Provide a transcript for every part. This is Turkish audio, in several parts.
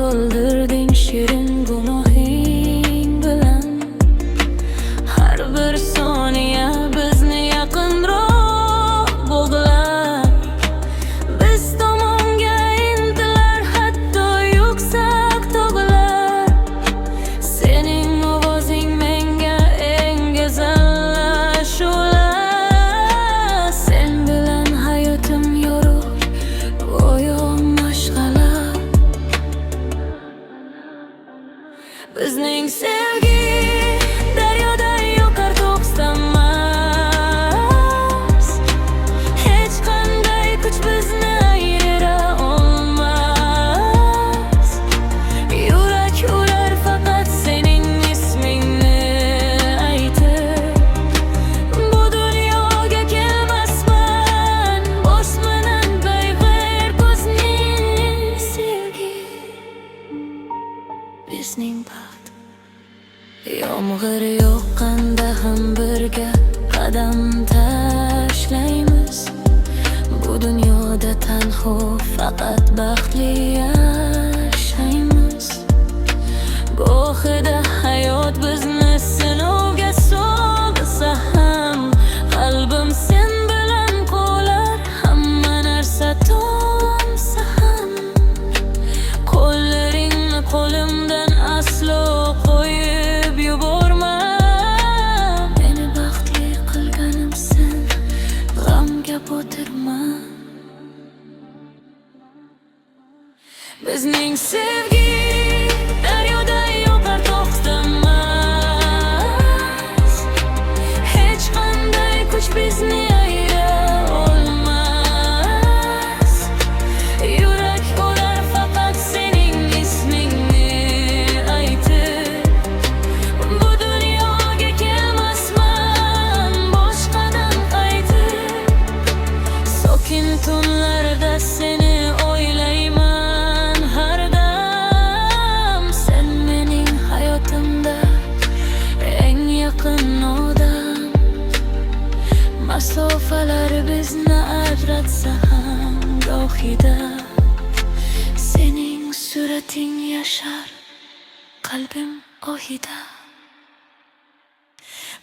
to'ldirding shirin gunohing bilan. Har bir soniya bizni yaqinroq bog'lar. Biz tomonga intilar hatto yuksak tog'lar. Sening ovozing menga eng go'zal ashular. Sen bilan hayotim yorug' go'yo mashg'alar. Bizning sevgi daryoday yoqar to'xtamas. Hech qanday kuch bizni ayira olmas. Yurak urar faqat sening ismingni aytib. Bu dunyoga kelmasman bosmanan beyg'er ko'zning sevgi. Bizning baxt yomg'ir yoqqanda ham birga qadam tashlaymiz. Bu dunyoda tanho faqat baxtli yashaymiz. Go'xida hayot bizni sinovga solsa ham qalbim sen bilan qolar. Hamma narsa tomsa ham qo'llaringni qo'limdan aslo qo'yib yuborma. Meni baxtli qilganimsan, g'amga botirma. Bizning sevgi daryoday yoqar to'xtamas. Hech qanday kuch bizni ayira olmas. Yurak urar faqat sening ismingni aytib. Bu dunyoga kelmasman boshqadan qaytib. Sokin tunlarda seni o'ylayman har dam. Sen mening hayotimda eng yaqin odam. Masofalar bizni ajratsa ham gohida sening surating yashar qalbim ohida.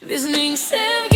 Bizning sevgi